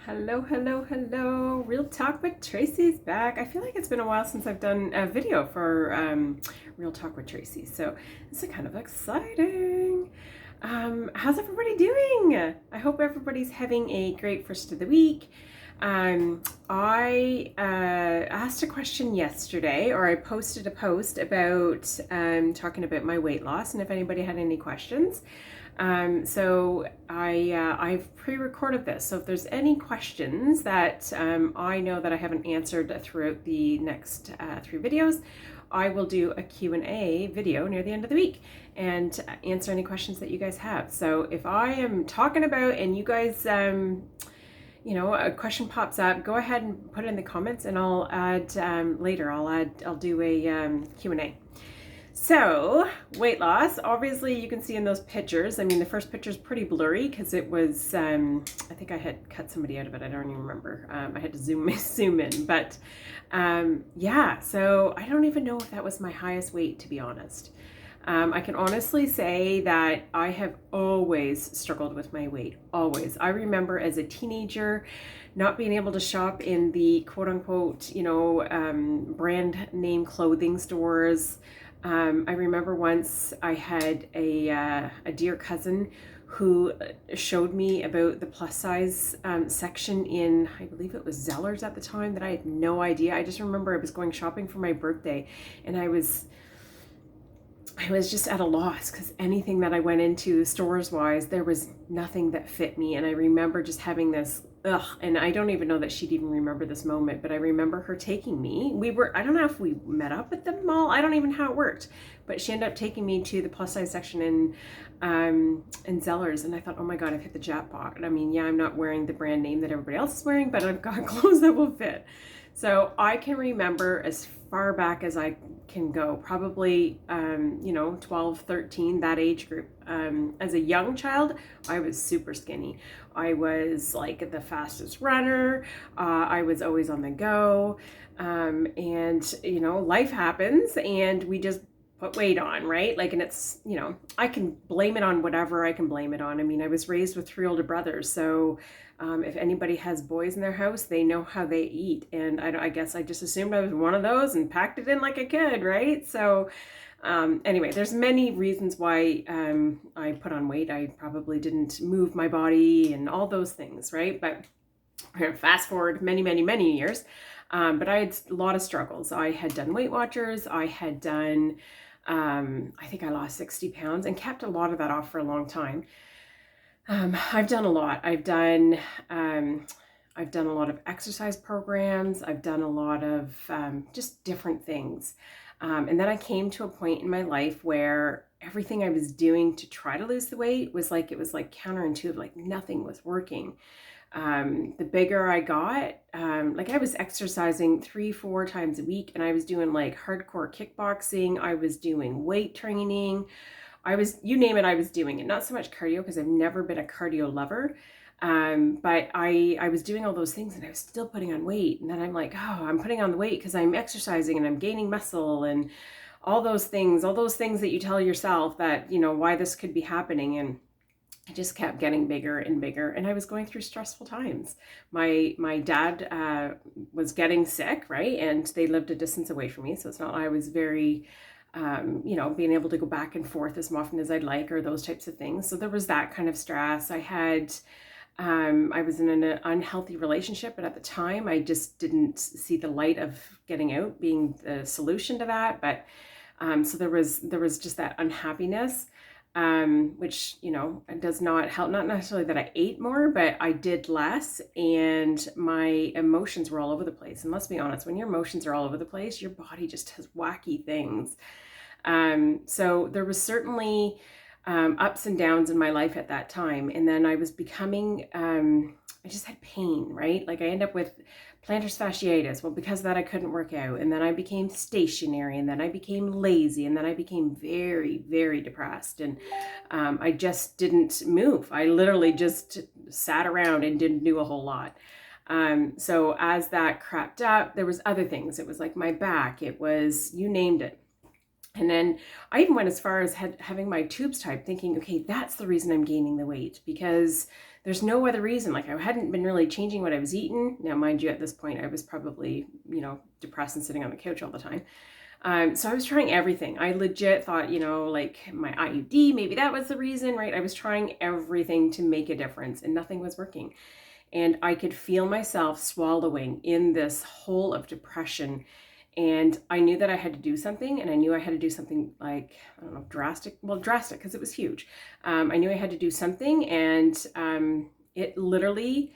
Hello, hello, hello. Real Talk with Tracy's back. I feel like it's been a while since I've done a video for Real Talk with Tracy, so this is kind of exciting. How's everybody doing? I hope everybody's having a great first of the week. I asked a question yesterday, or I posted a post about talking about my weight loss, and if anybody had any questions. So I've pre-recorded this. So if there's any questions that I know that I haven't answered throughout the next 3 videos, I will do a Q&A video near the end of the week and answer any questions that you guys have. So if I am talking about and you guys, a question pops up, go ahead and put it in the comments and I'll add later. I'll do a Q&A. So, weight loss, obviously you can see in those pictures. I mean, the first picture is pretty blurry because it was, I think I had cut somebody out of it. I don't even remember. I had to zoom in. But yeah, so I don't even know if that was my highest weight, to be honest. I can honestly say that I have always struggled with my weight, always. I remember as a teenager not being able to shop in the quote unquote, brand name clothing stores. I remember once I had a dear cousin who showed me about the plus size section in, I believe it was Zellers at the time, that I had no idea. I just remember I was going shopping for my birthday and I was just at a loss because anything that I went into stores wise, there was nothing that fit me. And I remember just having this, and I don't even know that she'd even remember this moment, but I remember her taking me. I don't know if we met up at the mall. I don't even know how it worked, but she ended up taking me to the plus size section in Zellers. And I thought, oh my God, I've hit the jackpot. I mean, yeah, I'm not wearing the brand name that everybody else is wearing, but I've got clothes that will fit. So I can remember as far back as I can go, probably, 12, 13, that age group. As a young child, I was super skinny. I was like the fastest runner. I was always on the go. And, life happens and we just put weight on, right? Like, and it's, I can blame it on whatever I can blame it on. I mean, I was raised with 3 older brothers. So if anybody has boys in their house, they know how they eat. And I guess I just assumed I was one of those and packed it in like a kid, right? So anyway, there's many reasons why I put on weight. I probably didn't move my body and all those things, right? But fast forward many, many, many years. But I had a lot of struggles. I had done Weight Watchers. I had done, I think I lost 60 pounds and kept a lot of that off for a long time. I've done a lot. I've done a lot of exercise programs. I've done a lot of just different things. And then I came to a point in my life where everything I was doing to try to lose the weight was like counterintuitive, like nothing was working. The bigger I got, like I was exercising 3-4 times a week and I was doing like hardcore kickboxing. I was doing weight training. You name it, I was doing it. Not so much cardio because I've never been a cardio lover. But I was doing all those things and I was still putting on weight. And then I'm like, oh, I'm putting on the weight because I'm exercising and I'm gaining muscle and all those things that you tell yourself that, why this could be happening. And I just kept getting bigger and bigger, and I was going through stressful times. My dad was getting sick, right? And they lived a distance away from me. So it's not, I was very, being able to go back and forth as often as I'd like, or those types of things. So there was that kind of stress. I was in an unhealthy relationship, but at the time I just didn't see the light of getting out being the solution to that. But so there was just that unhappiness, which, does not help. Not necessarily that I ate more, but I did less and my emotions were all over the place. And let's be honest, when your emotions are all over the place, your body just has wacky things. So there was certainly ups and downs in my life at that time. And then I was becoming, I just had pain, right? Like I ended up with plantar fasciitis. Well, because of that, I couldn't work out. And then I became stationary, and then I became lazy, and then I became very, very depressed. And I just didn't move. I literally just sat around and didn't do a whole lot. So as that crept up, there was other things. It was like my back. It was, you named it. And then I even went as far as having my tubes tied, thinking, okay, that's the reason I'm gaining the weight, because there's no other reason. Like, I hadn't been really changing what I was eating. Now, mind you, at this point, I was probably, depressed and sitting on the couch all the time. So I was trying everything. I legit thought, like my IUD, maybe that was the reason, right? I was trying everything to make a difference and nothing was working. And I could feel myself swallowing in this hole of depression. And I knew that I had to do something, and I knew I had to do something like, I don't know, drastic. Well, drastic because it was huge. I knew I had to do something, and it literally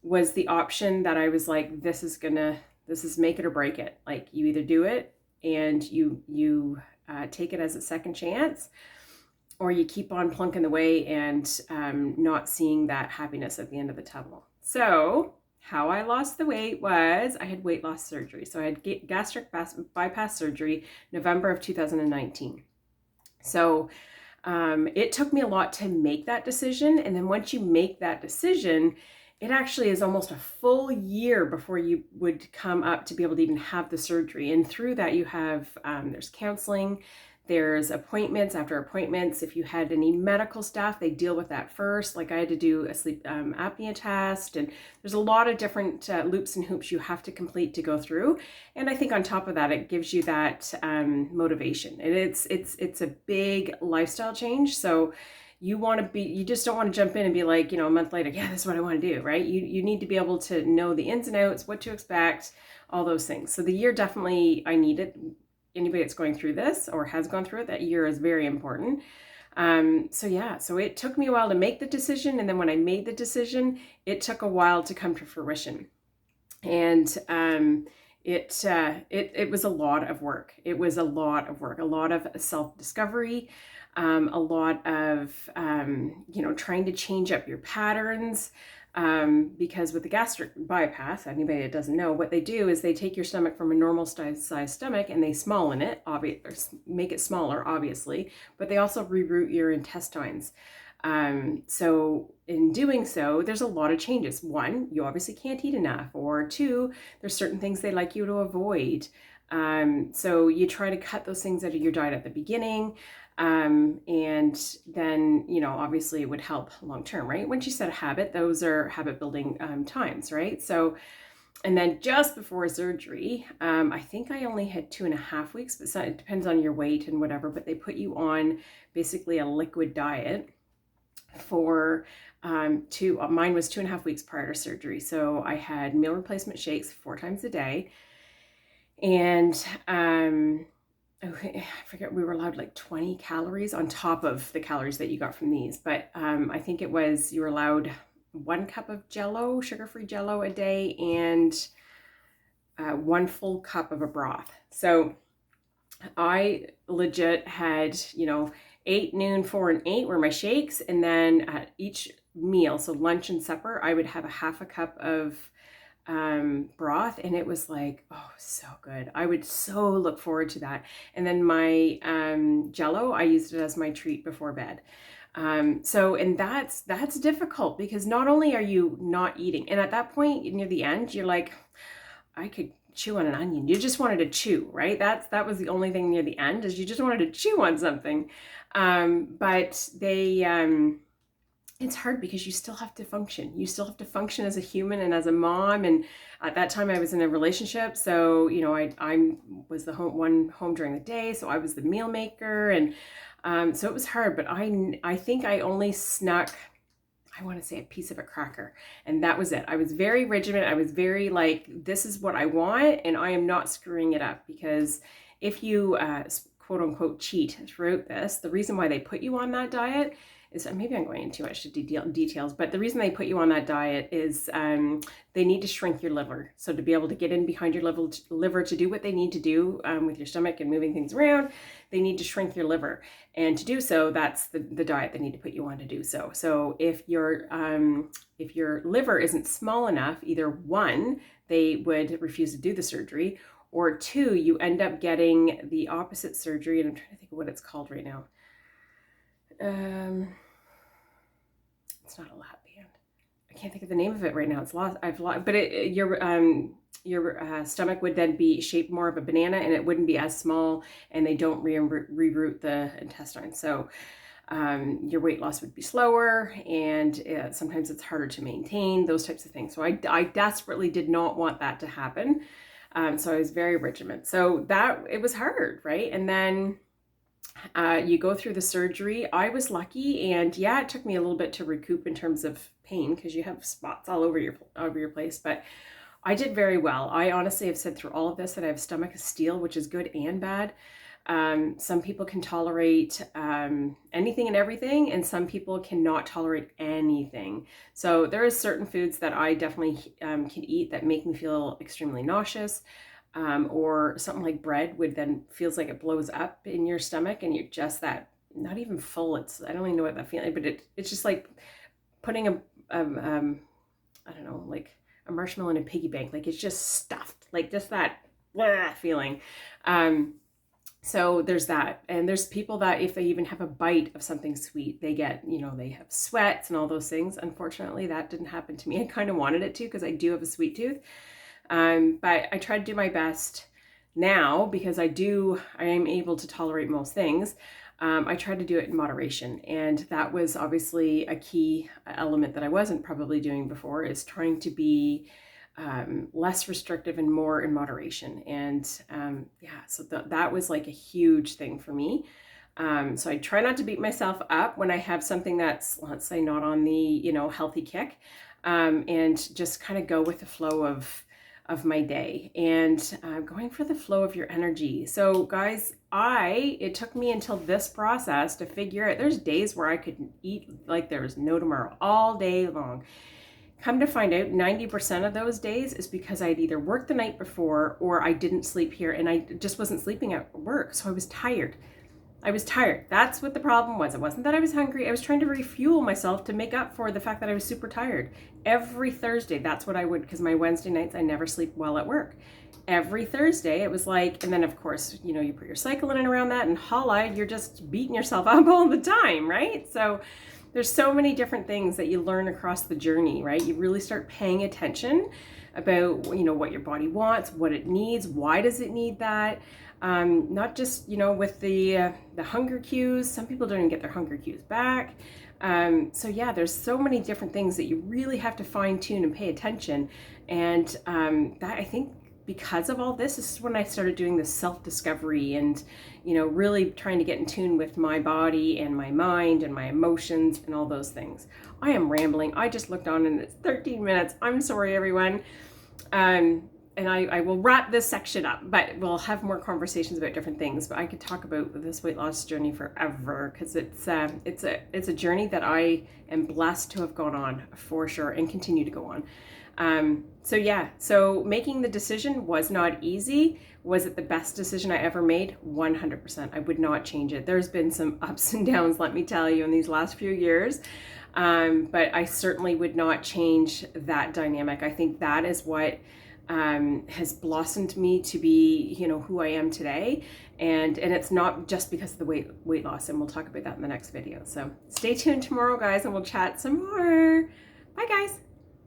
was the option that I was like, this is make it or break it. Like, you either do it and you take it as a second chance, or you keep on plunking the way and not seeing that happiness at the end of the tunnel. So how I lost the weight was I had weight loss surgery. So I had gastric bypass surgery November of 2019. So it took me a lot to make that decision. And then once you make that decision, it actually is almost a full year before you would come up to be able to even have the surgery. And through that, you have, there's counseling, there's appointments after appointments. If you had any medical stuff, they deal with that first. Like, I had to do a sleep apnea test, and there's a lot of different loops and hoops you have to complete to go through. And I think on top of that, it gives you that motivation. And it's a big lifestyle change. So you just don't want to jump in and be like, a month later, yeah, this is what I want to do, right? You need to be able to know the ins and outs, what to expect, all those things. So the year definitely, I needed. Anybody that's going through this or has gone through it, that year is very important. So it took me a while to make the decision. And then when I made the decision, it took a while to come to fruition. And it was a lot of work. It was a lot of work, a lot of self-discovery, a lot of, trying to change up your patterns. Because with the gastric bypass, anybody that doesn't know, what they do is they take your stomach from a normal size stomach and they smallen it, make it smaller, obviously, but they also reroute your intestines. So in doing so, there's a lot of changes. One, you obviously can't eat enough, or two, there's certain things they like you to avoid. So you try to cut those things out of your diet at the beginning. And then, obviously it would help long term, right? Once you set a habit, those are habit building times, right? So, and then just before surgery, I think I only had 2.5 weeks, but it depends on your weight and whatever, but they put you on basically a liquid diet for mine was 2.5 weeks prior to surgery. So I had meal replacement shakes 4 times a day. And I forget, we were allowed like 20 calories on top of the calories that you got from these. But I think it was, you were allowed 1 cup of Jello, sugar-free Jello a day, and 1 full cup of a broth. So I legit had, 8, noon, 4, and 8 were my shakes. And then at each meal, so lunch and supper, I would have a half a cup of broth, and it was like, oh, so good. I would so look forward to that. And then my Jello, I used it as my treat before bed. And that's difficult, because not only are you not eating, and at that point near the end, you're like, I could chew on an onion. You just wanted to chew, right? That was the only thing near the end, is you just wanted to chew on something. But it's hard because you still have to function. You still have to function as a human and as a mom. And at that time I was in a relationship. So, I was the one home during the day. So I was the meal maker. And so it was hard, but I think I only snuck, I want to say, a piece of a cracker. And that was it. I was very rigid. I was very like, this is what I want, and I am not screwing it up. Because if you quote unquote cheat throughout this, the reason why they put you on that diet is, maybe I'm going into too much details, but the reason they put you on that diet is they need to shrink your liver. So to be able to get in behind your liver to do what they need to do with your stomach and moving things around, they need to shrink your liver. And to do so, that's the diet they need to put you on to do so. So if your liver isn't small enough, either 1, they would refuse to do the surgery, or 2, you end up getting the opposite surgery. And I'm trying to think of what it's called right now. It's not a lap band. I can't think of the name of it right now. It's lost. I've lost, but your stomach would then be shaped more of a banana, and it wouldn't be as small, and they don't reroute the intestine. So your weight loss would be slower, and sometimes it's harder to maintain, those types of things. So I desperately did not want that to happen. So I was very regimented. So that, it was hard, right? And then you go through the surgery. I was lucky, and yeah, it took me a little bit to recoup in terms of pain, because you have spots all over your place, but I did very well. I honestly have said through all of this that I have stomach of steel, which is good and bad. Some people can tolerate anything and everything, and some people cannot tolerate anything. So there are certain foods that I definitely can eat that make me feel extremely nauseous, or something like bread would then feels like it blows up in your stomach, and you're just that, not even full. I don't even know what that feeling, but it's just like putting I don't know, like a marshmallow in a piggy bank. Like it's just stuffed, like just that blah feeling. So there's that. And there's people that if they even have a bite of something sweet, they get, they have sweats and all those things. Unfortunately, that didn't happen to me. I kind of wanted it to, because I do have a sweet tooth. But I try to do my best now, because I am able to tolerate most things. I try to do it in moderation. And that was obviously a key element that I wasn't probably doing before, is trying to be less restrictive and more in moderation. And so that was like a huge thing for me. So I try not to beat myself up when I have something that's, let's say, not on the, healthy kick, and just kind of go with the flow of my day, and going for the flow of your energy. So guys, it took me until this process to figure out, there's days where I could eat like there was no tomorrow all day long. Come to find out, 90% of those days is because I'd either worked the night before, or I didn't sleep here, and I just wasn't sleeping at work. So I was tired. That's what the problem was. It wasn't that I was hungry. I was trying to refuel myself to make up for the fact that I was super tired. Every Thursday, that's what I would, because my Wednesday nights, I never sleep well at work. Every Thursday, it was like, and then of course, you put your cycle in and around that, and holla, you're just beating yourself up all the time, right? So there's so many different things that you learn across the journey, right? You really start paying attention about, what your body wants, what it needs, why does it need that? Not just, with the hunger cues. Some people don't even get their hunger cues back. So yeah, there's so many different things that you really have to fine tune and pay attention. And that, I think, because of all this is when I started doing this self-discovery and, really trying to get in tune with my body and my mind and my emotions and all those things. I am rambling. I just looked on and it's 13 minutes. I'm sorry, everyone. And I will wrap this section up, but we'll have more conversations about different things. But I could talk about this weight loss journey forever, because it's a journey that I am blessed to have gone on for sure, and continue to go on. So making the decision was not easy. Was it the best decision I ever made? 100%. I would not change it. There's been some ups and downs, let me tell you, in these last few years. But I certainly would not change that dynamic. I think that is what has blossomed me to be, who I am today. And it's not just because of the weight loss. And we'll talk about that in the next video. So stay tuned tomorrow, guys, and we'll chat some more. Bye, guys.